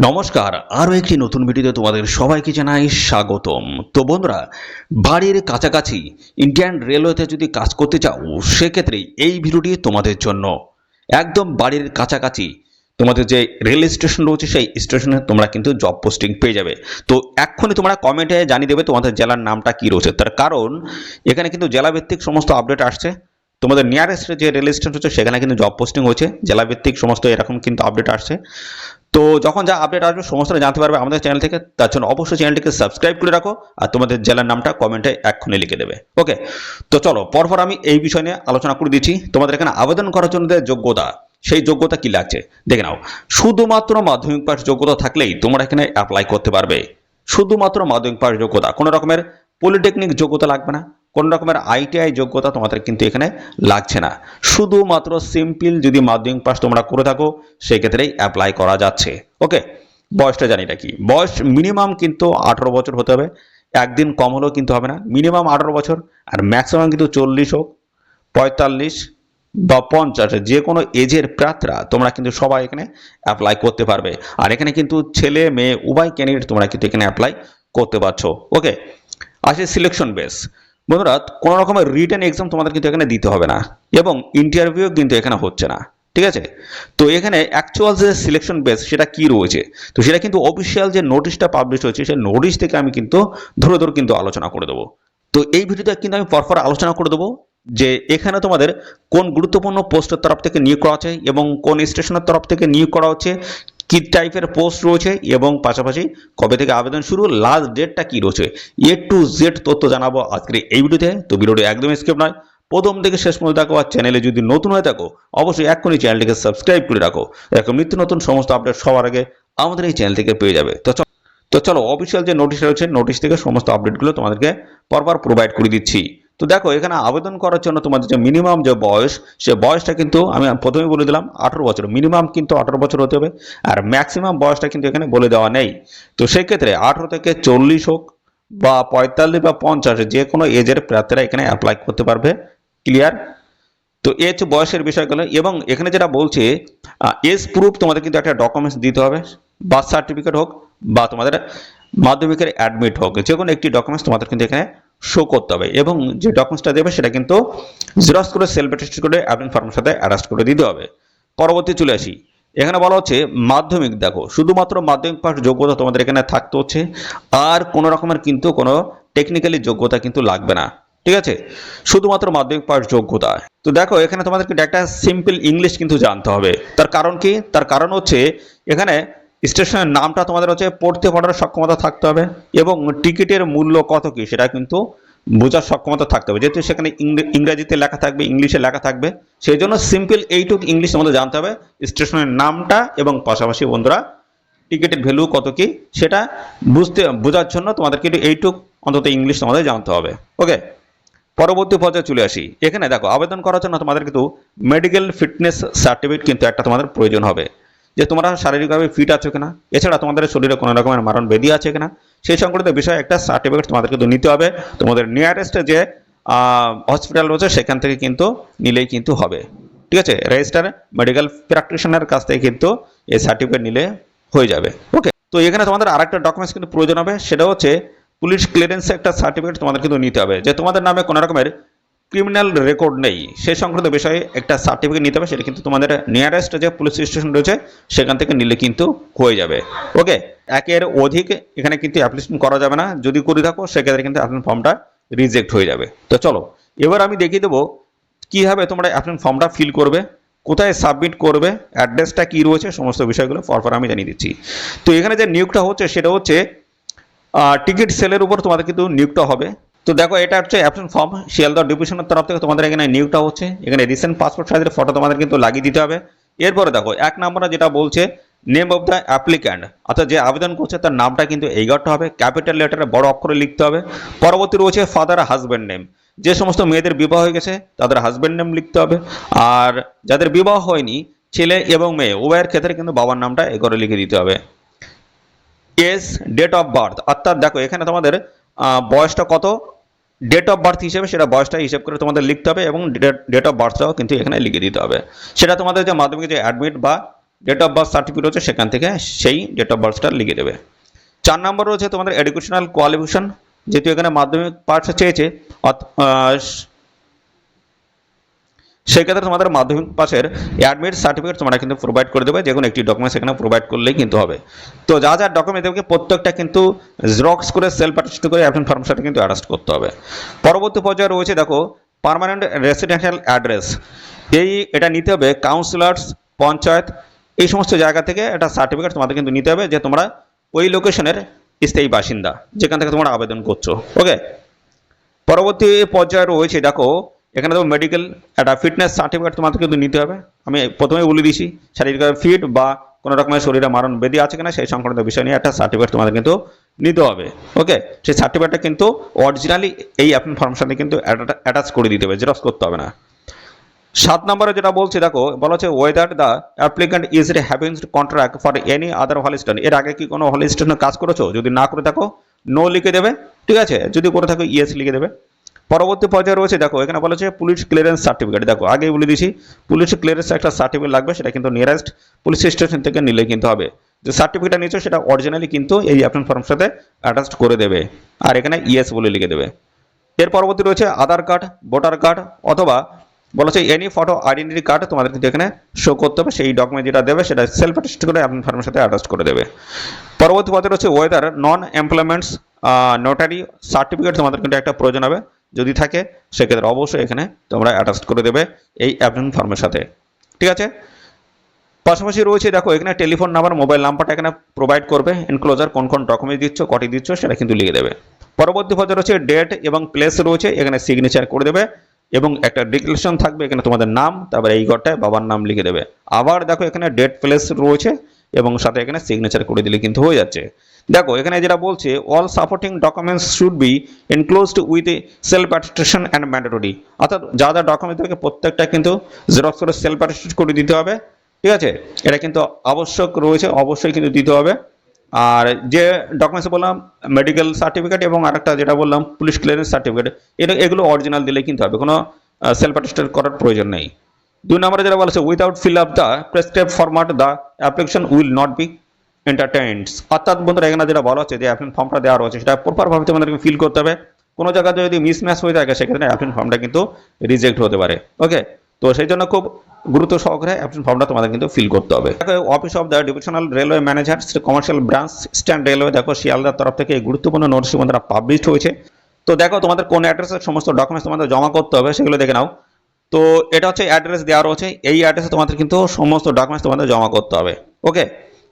নমস্কার, আরও একটি নতুন ভিডিওতে তোমাদের সবাইকে জানাই স্বাগতম। তো বন্ধুরা, বাড়ির কাছাকাছি ইন্ডিয়ান রেলওয়েতে যদি কাজ করতে চাও সেক্ষেত্রে এই ভিডিওটি তোমাদের জন্য। একদম বাড়ির কাছাকাছি তোমাদের যে রেল স্টেশন রয়েছে সেই স্টেশনে তোমরা কিন্তু জব পোস্টিং পেয়ে যাবে। তো এক্ষুনি তোমরা কমেন্টে জানিয়ে দেবে তোমাদের জেলার নামটা কী রয়েছে, তার কারণ এখানে কিন্তু জেলাভিত্তিক সমস্ত আপডেট আসছে। তোমাদের নিয়ারেস্ট যে রেল স্টেশন হচ্ছে সেখানে কিন্তু জব পোস্টিং হয়েছে, জেলাভিত্তিক সমস্ত এরকম কিন্তু আপডেট আসছে। তো যখন যা আপডেট আসবে সমস্তটা জানতে পারবে আমাদের চ্যানেল থেকে। তার জন্য অবশ্যই চ্যানেলটিকে সাবস্ক্রাইব করে রাখো আর তোমাদের জেলার নামটা কমেন্টে এক্ষুনি লিখে দেবে। ওকে, তো চলো পরপর আমি এই বিষয় নিয়ে আলোচনা করে দিচ্ছি। তোমাদের এখানে আবেদন করার জন্য যে যোগ্যতা, সেই যোগ্যতা কি লাগছে দেখে নাও। শুধুমাত্র মাধ্যমিক পাস যোগ্যতা থাকলেই তোমরা এখানে অ্যাপ্লাই করতে পারবে। শুধুমাত্র মাধ্যমিক পাস যোগ্যতা, কোনো রকমের পলিটেকনিক যোগ্যতা লাগবে না, কোন রকমের আইটিআই যোগ্যতা তোমাদের কিন্তু এখানে লাগছে না। শুধুমাত্র সিম্পল যদি মাধ্যমিক পাস তোমরা করে থাকো সেই ক্ষেত্রেই অ্যাপ্লাই করা যাচ্ছে। ওকে, বয়সটা জানি না কি, বয়স মিনিমাম কিন্তু 18 বছর হতে হবে, একদিন কম হলেও কিন্তু হবে না, মিনিমাম 18 বছর। আর ম্যাক্সিমাম কিন্তু 40 হোক, 45 বা 50, যে কোনো এজের প্রার্থীরা তোমরা কিন্তু সবাই এখানে অ্যাপ্লাই করতে পারবে। আর এখানে কিন্তু ছেলে মেয়ে উভয় ক্যান্ডিডেট তোমরা কিন্তু এখানে অ্যাপ্লাই করতে পারছো। ওকে, আসে সিলেকশন বেস। বন্ধুরা, কোনো রকমের রিটেন এক্সাম তোমাদের কিন্তু এখানে দিতে হবে না এবং ইন্টারভিউ কিন্তু এখানে হচ্ছে না, ঠিক আছে। তো এখানে অ্যাকচুয়াল যে সিলেকশন বেস সেটা কি রয়েছে, তো সেটা কিন্তু অফিসিয়াল যে নোটিশটা পাবলিশ হয়েছে সেই নোটিশ থেকে আমি কিন্তু ধরে ধরে কিন্তু আলোচনা করে দেবো। তো এই ভিডিওতে কিন্তু আমি পরপর আলোচনা করে দেবো যে এখানে তোমাদের কোন গুরুত্বপূর্ণ পোস্টের তরফ থেকে নিয়োগ করা হচ্ছে এবং কোন স্টেশনের তরফ থেকে নিয়োগ করা হচ্ছে, কি টাইপের পোস্ট রয়েছে এবং পাশাপাশি কবে থেকে আবেদন শুরু, লাস্ট ডেটটা কি রয়েছে, এ টু জেড তথ্য জানাবো আজকের এই ভিডিওতে। তো ভিডিওটি একদম স্কিপ নয়, প্রথম থেকে শেষ পর্যন্ত দেখো। আর চ্যানেলে যদি নতুন হয়ে থাকো অবশ্যই এক্ষুনি চ্যানেলটিকে সাবস্ক্রাইব করে রাখো, এরকম নিত্য নতুন সমস্ত আপডেট সবার আগে আমাদের এই চ্যানেল থেকে পেয়ে যাবে। তো চলো অফিসিয়াল যে নোটিশ রয়েছে নোটিশ থেকে সমস্ত আপডেটগুলো তোমাদেরকে পরপর প্রোভাইড করে দিচ্ছি। তো দেখো, এখানে আবেদন করার জন্য তোমাদের যে মিনিমাম যে বয়স, সে বয়সটা কিন্তু আমি প্রথমে বলে দিলাম 18 বছর, মিনিমাম কিন্তু 18 বছর হতে হবে। আর ম্যাক্সিমাম বয়সটা কিন্তু এখানে বলে দেওয়া নেই। তো সেক্ষেত্রে 18 থেকে 40 হোক বা 45 বা 50, যে কোনো এজের প্রার্থীরা এখানে অ্যাপ্লাই করতে পারবে। ক্লিয়ার? তো এই হচ্ছে বয়সের বিষয়গুলো। এবং এখানে যেটা বলছে এজ প্রুফ তোমাদের কিন্তু একটা ডকুমেন্টস দিতে হবে, বার্থ সার্টিফিকেট হোক বা তোমাদের মাধ্যমিকের অ্যাডমিট হোক, যে কোনো একটি ডকুমেন্টস তোমাদের কিন্তু এখানে শো করতে হবে। এবং যে ডকুমেন্টসটা দেবে সেটা কিন্তু জেরক্স করে সেলফ অ্যাটেস্ট করে অ্যাডমিট ফর্মের সাথে অ্যাটাচ করে দিতে হবে। পরবর্তী চলে আসি, এখানে বলা হচ্ছে মাধ্যমিক। দেখো, শুধুমাত্র মাধ্যমিক পাস যোগ্যতা তোমাদের এখানে থাকতে হচ্ছে, আর কোনো রকমের কিন্তু কোনো টেকনিক্যালি যোগ্যতা কিন্তু লাগবে না, ঠিক আছে। শুধুমাত্র মাধ্যমিক পাস যোগ্যতা। তো দেখো, এখানে তোমাদেরকে একটা সিম্পল ইংলিশ কিন্তু জানতে হবে। তার কারণ কি? তার কারণ হচ্ছে এখানে স্টেশনের নামটা তোমাদের হচ্ছে পড়তে পড়ার সক্ষমতা থাকতে হবে এবং টিকিটের মূল্য কত কি সেটা কিন্তু বোঝার সক্ষমতা থাকতে হবে। যেহেতু সেখানে ইংরেজিতে লেখা থাকবে, ইংলিশে লেখা থাকবে, সেই জন্য সিম্পল এইটুকু ইংলিশ তোমাদের জানতে হবে, স্টেশনের নামটা এবং পাশাপাশি বন্ধুরা টিকিটের ভ্যালু কত কি সেটা বোঝার জন্য তোমাদেরকে একটু এইটুক অন্তত ইংলিশ তোমাদের জানতে হবে। ওকে, পরবর্তী পর্যায়ে চলে আসি। এখানে দেখো, আবেদন করার জন্য তোমাদের কিন্তু মেডিকেল ফিটনেস সার্টিফিকেট কিন্তু একটা তোমাদের প্রয়োজন হবে, যে তোমরা শারীরিকভাবে ফিট আছো কিনা, এছাড়া তোমাদের শরীরে কোনো রকমের মারণ ব্যাধি আছে কিনা সেই সংক্রান্ত বিষয়ে একটা সার্টিফিকেট তোমাদের কিন্তু নিতে হবে। তোমাদের নিয়ারেস্টে যে হসপিটাল রয়েছে সেখান থেকে কিন্তু নিলেই কিন্তু হবে, ঠিক আছে। রেজিস্টার মেডিকেল প্র্যাকটিশনার কাছ থেকে কিন্তু এই সার্টিফিকেট নিলে হয়ে যাবে। ওকে, তো এখানে তোমাদের আরেকটা ডকুমেন্টস কিন্তু প্রয়োজন হবে, সেটা হচ্ছে পুলিশ ক্লিয়ারেন্সের একটা সার্টিফিকেট তোমাদের কিন্তু নিতে হবে, যে তোমাদের নামে কোনো রকমের ক্রিমিনাল রেকর্ড নেই সেই সংক্রান্ত বিষয়ে একটা সার্টিফিকেট নিতে হবে। সেটা কিন্তু তোমাদের নিয়ারেস্ট যে পুলিশ স্টেশন রয়েছে সেখান থেকে নিলে কিন্তু হয়ে যাবে। ওকে, একের অধিক এখানে কিন্তু অ্যাপ্লিকেশন করা যাবে না, যদি করে থাকো সেক্ষেত্রে কিন্তু অ্যাপ্লিকেশন ফর্মটা রিজেক্ট হয়ে যাবে। তো চলো এবার আমি দেখিয়ে দেবো কীভাবে তোমরা অ্যাপ্লিকেশন ফর্মটা ফিল করবে, কোথায় সাবমিট করবে, অ্যাড্রেসটা কী রয়েছে, সমস্ত বিষয়গুলো পরপর আমি জানিয়ে দিচ্ছি। তো এখানে যে নিয়োগটা হচ্ছে সেটা হচ্ছে টিকিট সেলের উপর তোমাদের কিন্তু নিয়োগটা হবে। তো দেখো, এটা হচ্ছে অ্যাপ্লিকেশন ফর্ম, শিয়ালদহ ডিভিশনের তরফ থেকে তোমাদের এখানে নিয়োগটা হচ্ছে। এখানে রিসেন্ট পাসপোর্ট সাইজের ফটো তোমাদের কিন্তু লাগিয়ে দিতে হবে। এরপরে দেখো, এক নম্বরে যেটা বলছে নেম অফ দ্য অ্যাপ্লিক্যান্ট, অর্থাৎ যে আবেদন করছে তার নামটা কিন্তু এইগারটা হবে, ক্যাপিটাল লেটারে বড় অক্ষরে লিখতে হবে। পরবর্তী রয়েছে ফাদার হাজব্যান্ড নেম, যে সমস্ত মেয়েদের বিবাহ হয়ে গেছে তাদের হাজব্যান্ড নেম লিখতে হবে। আর যাদের বিবাহ হয়নি, ছেলে এবং মেয়ে উভয়ের ক্ষেত্রে কিন্তু বাবার নামটা এগরে লিখে দিতে হবে। এজ, ডেট অফ বার্থ, অর্থাৎ দেখো এখানে তোমাদের বয়সটা কত, ডেট অফ বার্থ হিসেবে সেটা বয়সটা হিসেব করে তোমাদের লিখতে হবে এবং ডেট অফ বার্থটাও কিন্তু এখানে লিখে দিতে হবে। সেটা তোমাদের যে মাধ্যমিক যে অ্যাডমিট বা ডেট অফ বার্থ সার্টিফিকেট রয়েছে সেখান থেকে সেই ডেট অফ বার্থটা লিখে দেবে। 4 নম্বর রয়েছে তোমাদের এডুকেশনাল কোয়ালিফিকেশন, যেহেতু এখানে মাধ্যমিক পাস চেয়েছে সেক্ষেত্রে তোমাদের মাধ্যমিক পাসের অ্যাডমিট সার্টিফিকেট তোমরা কিন্তু প্রোভাইড করে দেবে, যে কোনো একটি ডকুমেন্টস এখানে প্রোভাইড করলেই কিন্তু হবে। তো যা যা ডকুমেন্ট দেবে প্রত্যেকটা কিন্তু জেরক্স করে সেলফ অ্যাটেস্ট করে অ্যাপ্লিকেশন ফর্মের সাথে কিন্তু অ্যাটাচ করতে হবে। পরবর্তী পর্যায়ে রয়েছে দেখো পার্মানেন্ট রেসিডেন্সিয়াল অ্যাড্রেস, এটা নিতে হবে কাউন্সিলর্স, পঞ্চায়েত, এই সমস্ত জায়গা থেকে একটা সার্টিফিকেট তোমাদের কিন্তু নিতে হবে যে তোমরা ওই লোকেশনের স্থায়ী বাসিন্দা, যেখান থেকে তোমরা আবেদন করছো। ওকে, পরবর্তী পর্যায়ে রয়েছে দেখো এখানে তো মেডিকেল একটা ফিটনেস সার্টিফিকেট তোমাদের কিন্তু নিতে হবে। আমি প্রথমেই বলে দিয়েছি শারীরিকভাবে ফিট বা কোনো রকমের শরীরে মারণ ব্যাধি আছে কিনা সেই সংক্রান্ত বিষয় নিয়ে একটা সার্টিফিকেট তোমাদের কিন্তু নিতে হবে। ওকে, সেই সার্টিফিকেটটা কিন্তু অরিজিনালি এই অ্যাপ্লিকেশন ফর্মের সাথে কিন্তু অ্যাটাচ করে দিতে হবে, জেরক্স করতে হবে না। 7 নম্বরে যেটা বলছি দেখো বলা হচ্ছে whether the applicant is having contract for any other হলিস্টন, এর আগে কি কোনো হলিস্টনে কাজ করেছো? যদি না করে থাকো নো লিখে দেবে, ঠিক আছে, যদি করে থাকো ইয়েস লিখে দেবে। পরবর্তী পর্যায়ে রয়েছে দেখো এখানে বলা হচ্ছে পুলিশ ক্লিয়ারেন্স সার্টিফিকেট, দেখো আগেই বলে দিয়েছি পুলিশ ক্লিয়ারেন্স একটা সার্টিফিকেট লাগবে, সেটা কিন্তু নিয়ারেস্ট পুলিশ স্টেশন থেকে নিলে কিন্তু হবে। যে সার্টিফিকেটটা নিচ্ছ সেটা অরিজিনালি কিন্তু এই অ্যাপ্লিকেশন ফর্মের সাথে অ্যাটাচ করে দেবে আর এখানে ইয়েস বলে লিখে দেবে। এর পরবর্তী রয়েছে আধার কার্ড, ভোটার কার্ড অথবা বলা হচ্ছে এনি ফটো আইডেন্টিটি কার্ড তোমাদের কিন্তু এখানে শো করতে হবে, সেই ডকুমেন্ট যেটা দেবে সেটা সেলফ অ্যাটেস্ট করে অ্যাপ্লিকেশন ফর্মের সাথে অ্যাটাচ করে দেবে। পরবর্তী পদে রয়েছে ওয়েদার নন এমপ্লয়মেন্টস নোটারি সার্টিফিকেট তোমাদের কিন্তু একটা প্রয়োজন হবে, যদি থাকে সেক্ষেত্রে অবশ্যই এখানে তোমরা অ্যাটাচ করে দেবে এই অ্যাপ্লিকেশন ফর্মের সাথে, ঠিক আছে। পাশাপাশি রয়েছে দেখো এখানে টেলিফোন নাম্বার, মোবাইল নাম্বারটা এখানে প্রোভাইড করবে, এনক্লোজার কোন কোন ডকুমেন্ট দিচ্ছ, কটি দিচ্ছ সেটা কিন্তু লিখে দেবে। পরবর্তী পর্যায়ে রয়েছে ডেট এবং প্লেস রয়েছে, এখানে সিগনেচার করে দেবে এবং একটা ডিক্লারেশন থাকবে, এখানে তোমাদের নাম তারপরে এই ঘরটায় বাবার নাম লিখে দেবে। আবার দেখো এখানে ডেট প্লেস রয়েছে এবং সাথে এখানে সিগনেচার করে দিলে কিন্তু হয়ে যাচ্ছে। দেখো এখানে যেটা বলছে all supporting documents should be enclosed with self attestation and mandatory, অর্থাৎ যা যা ডকুমেন্ট থাকে প্রত্যেকটা কিন্তু জেরক্স করে সেলফ অ্যাটেস্ট করে দিতে হবে, ঠিক আছে, এটা কিন্তু আবশ্যক রয়েছে, অবশ্যই কিন্তু দিতে হবে। আর যে ডকুমেন্টস বললাম মেডিকেল সার্টিফিকেট এবং আরেকটা যেটা বললাম পুলিশ ক্লিয়ারেন্স সার্টিফিকেট, এগুলো অরিজিনাল দিলেই কিন্তু হবে, কোনো সেলফ অ্যাটেস্টেড করার প্রয়োজন নেই। 2 নম্বরে যেটা বলেছে without fill up the prescribe format the application will not be entertained, অর্থাৎ বন্ধুরা এখানে যেটা বলা হচ্ছে যে অ্যাপ্লিকেশন ফর্মটা দেওয়া রয়েছে সেটা প্রপারভাবে তোমাদেরকে ফিল করতে হবে, কোনো জায়গাতে যদি মিসম্যাচ হয়ে থাকে সেক্ষেত্রে অ্যাপ্লিকেশন ফর্মটা কিন্তু রিজেক্ট হতে পারে। ওকে, তো সেই জন্য খুব গুরুত্ব সহকারে অ্যাপ্লিকেশন ফর্মটা তোমাদের কিন্তু ফিল করতে হবে। Office of the divisional railway manager commercial branch eastern railway, দেখো শিয়ালদার তরফ থেকে এই গুরুত্বপূর্ণ নোটিশ বন্ধুরা পাবলিশ হয়েছে। তো দেখো তোমাদের কোন অ্যাড্রেসে সমস্ত ডকুমেন্টস তোমাদের জমা করতে হবে সেগুলো দেখে নাও। তো এটা হচ্ছে অ্যাড্রেস দেওয়া রয়েছে, এই অ্যাড্রেসে তোমাদের কিন্তু সমস্ত ডকুমেন্টস তোমাদের জমা করতে হবে। ওকে,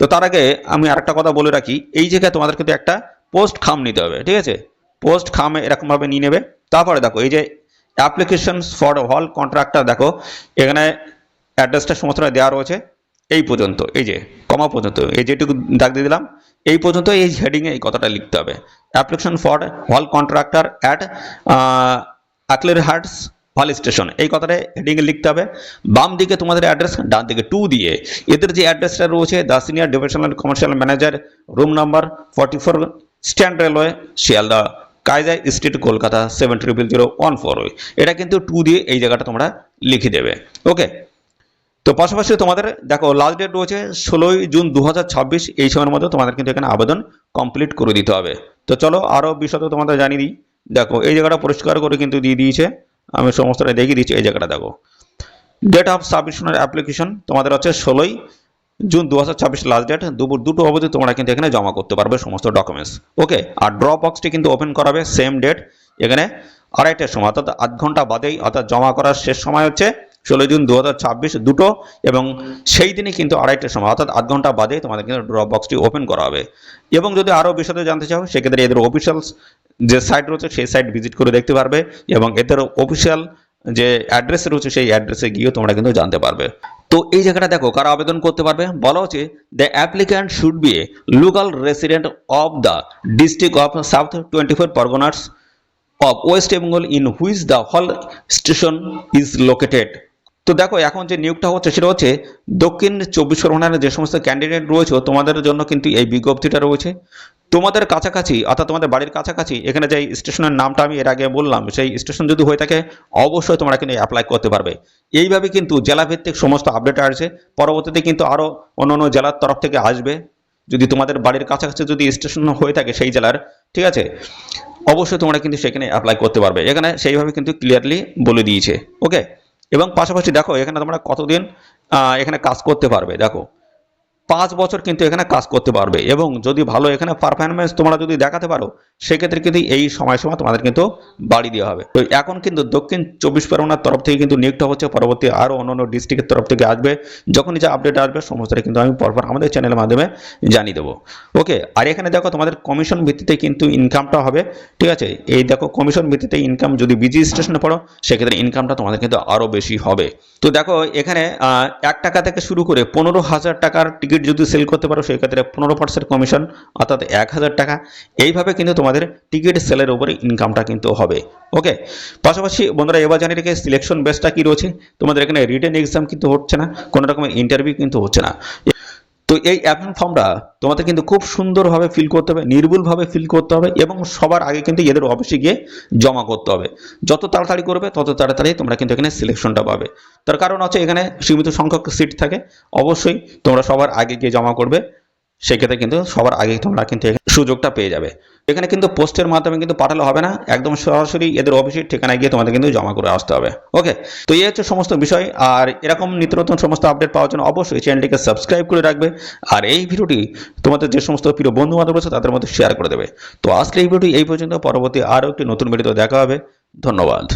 তো তার আগে আমি আরেকটা কথা বলে রাখি, এই জায়গায় তোমাদের কিন্তু একটা পোস্ট খাম নিতে হবে, ঠিক আছে, পোস্ট খামে এরকমভাবে নিয়ে নেবে। তারপরে দেখো এই যে অ্যাপ্লিকেশন ফর হল কন্ট্রাক্টর, দেখো এখানে অ্যাড্রেসটা সমস্তটা দেওয়া রয়েছে এই পর্যন্ত, এই যে কমা পর্যন্ত, এই যেটুকু দাগ দিয়ে দিলাম এই পর্যন্ত, এই হেডিংয়ে এই কথাটা লিখতে হবে, অ্যাপ্লিকেশন ফর হল কন্ট্রাক্টর অ্যাট আকলেরহাটস হল স্টেশন, এই কথাটা হেডিংয়ে লিখতে হবে। বাম দিকে তোমাদের অ্যাড্রেস, ডান দিকে 2 দিয়ে এদের যে অ্যাড্রেসটা রয়েছে the senior divisional commercial manager, room number 44, stand railway, Sealdah, Kaiser Street, Kolkata 700014, এটা কিন্তু 2 দিয়ে এই জায়গাটা তোমরা লিখে দেবে। ওকে, তো পাশাপাশি তোমাদের দেখো লাস্ট ডেট রয়েছে 16 জুন 2026, এই সময়ের মধ্যে তোমাদের কিন্তু এখানে আবেদন কমপ্লিট করে দিতে হবে। তো চলো আরও বিশদ তোমাদের জানিয়ে দিই। দেখো এই জায়গাটা পরিষ্কার করে কিন্তু দিয়ে দিয়েছে, আমি সমস্তটা দেখিয়ে দিচ্ছি। এই জায়গাটা দেখো ডেট অফ সাবমিশনের অ্যাপ্লিকেশন তোমাদের হচ্ছে 16 জুন 2026 লাস্ট ডেট, দুপুর 2টো অবধি তোমরা কিন্তু এখানে জমা করতে পারবে সমস্ত ডকুমেন্টস। ওকে, আর ড্রপ বক্সটি কিন্তু ওপেন করাবে সেম ডেট, এখানে 2:30টার সময়, অর্থাৎ আধ ঘন্টা বাদেই, অর্থাৎ জমা করার শেষ সময় হচ্ছে 16 জুন 2026 2টো, এবং সেই দিনই কিন্তু 2:30টার সময় অর্থাৎ আধ ঘন্টা বাদেই তোমাদের কিন্তু ড্রপ বক্সটি ওপেন করা হবে। এবং যদি আরও বিশদে জানতে চাও সেক্ষেত্রে এদের অফিসিয়াল যে সাইট রয়েছে সেই সাইট ভিজিট করে দেখতে পারবে, এবং এদের অফিসিয়াল যে অ্যাড্রেস রয়েছে সেই অ্যাড্রেসে গিয়েও তোমরা কিন্তু জানতে পারবে। তো এই জায়গাটা দেখো কারা আবেদন করতে পারবে, বলা হচ্ছে the applicant should B A local resident of the district of south 24 Parganas of West Bengal in which the hall station is located. তো দেখো এখন যে নিয়োগটা হচ্ছে সেটা হচ্ছে দক্ষিণ 24 পরগনার যে সমস্ত ক্যান্ডিডেট রয়েছে তোমাদের জন্য কিন্তু এই বিজ্ঞপ্তিটা রয়েছে। তো তোমাদের কাছাকাছি অর্থাৎ তোমাদের বাড়ির কাছাকাছি এখানে যে স্টেশনের নামটা আমি এর আগে বললাম সেই স্টেশন যদি হয়ে থাকে অবশ্যই তোমরা কিন্তু অ্যাপ্লাই করতে পারবে। এইভাবে কিন্তু জেলাভিত্তিক সমস্ত আপডেট আসছে, পরবর্তীতে কিন্তু আরও অন্য জেলার তরফ থেকে আসবে। যদি তোমাদের বাড়ির কাছাকাছি যদি স্টেশন হয়ে থাকে সেই জেলার, ঠিক আছে, অবশ্যই তোমরা কিন্তু সেখানে অ্যাপ্লাই করতে পারবে। এখানে সেইভাবে কিন্তু ক্লিয়ারলি বলে দিয়েছে। ওকে, এবং পাশাপাশি দেখো এখানে তোমরা কতদিন এখানে কাজ করতে পারবে। দেখো 5 বছর কিন্তু এখানে কাজ করতে পারবে, এবং যদি ভালো এখানে পারফরমেন্স তোমরা যদি দেখাতে পারো সেক্ষেত্রে কিন্তু এই সময়সীমা তোমাদের কিন্তু বাড়িয়ে দেওয়া হবে। তো এখন কিন্তু দক্ষিণ 24 পরগনার তরফ থেকে কিন্তু নিয়োগটা হচ্ছে, পরবর্তী আরও অন্যান্য ডিস্ট্রিক্টের তরফ থেকে আসবে। যখনই যা আপডেট আসবে সমস্তটা কিন্তু আমি পরপর আমাদের চ্যানেলের মাধ্যমে জানিয়ে দেবো। ওকে, আর এখানে দেখো তোমাদের কমিশন ভিত্তিতে কিন্তু ইনকামটা হবে, ঠিক আছে। এই দেখো কমিশন ভিত্তিতে ইনকাম, যদি বিজি স্টেশনে পড়ো সেক্ষেত্রে ইনকামটা তোমাদের কিন্তু আরও বেশি হবে। তো দেখো এখানে 1 টাকা থেকে শুরু করে 15,000 টাকার টিকিট যদি সেল করতে পারো সেক্ষেত্রে 15% কমিশন, অর্থাৎ 1,000 টাকা। এইভাবে কিন্তু তোমাদের টিকিট সেলের উপরে ইনকামটা কিন্তু হবে। ওকে, পাশাপাশি বন্ধুরা এবার জানিয়ে রেখে সিলেকশন বেসটা কি রয়েছে। তোমাদের এখানে রিটেন এক্সাম কিন্তু হচ্ছে না, কোনো রকমের ইন্টারভিউ কিন্তু হচ্ছে না। তো এই অ্যাপ্লিকেশন ফর্মটা তোমাদের কিন্তু খুব সুন্দরভাবে ফিল করতে হবে, নির্ভুলভাবে ফিল করতে হবে, এবং সবার আগে কিন্তু এদের অফিসে গিয়ে জমা করতে হবে। যত তাড়াতাড়ি করবে তত তাড়াতাড়ি তোমরা কিন্তু এখানে সিলেকশনটা পাবে। তার কারণ হচ্ছে এখানে সীমিত সংখ্যক সিট থাকে, অবশ্যই তোমরা সবার আগে গিয়ে জমা করবে, সেক্ষেত্রে কিন্তু সবার আগে তোমরা কিন্তু সুযোগটা পেয়ে যাবে। এখানে কিন্তু পোস্টের মাধ্যমে কিন্তু পাঠালে হবে না, একদম সরাসরি এদের অফিসের ঠিকানায় গিয়ে তোমাদের কিন্তু জমা করে আসতে হবে। ওকে, তো এই হচ্ছে সমস্ত বিষয়। আর এরকম নিত্য নতুন সমস্ত আপডেট পাওয়ার জন্য অবশ্যই চ্যানেলটিকে সাবস্ক্রাইব করে রাখবে, আর এই ভিডিওটি তোমাদের যে সমস্ত প্রিয় বন্ধু বান্ধব আছে তাদের মধ্যে শেয়ার করে দেবে। তো আজকে এই ভিডিওটি এই পর্যন্ত, পরবর্তী আরও একটি নতুন ভিডিওতে দেখা হবে। ধন্যবাদ।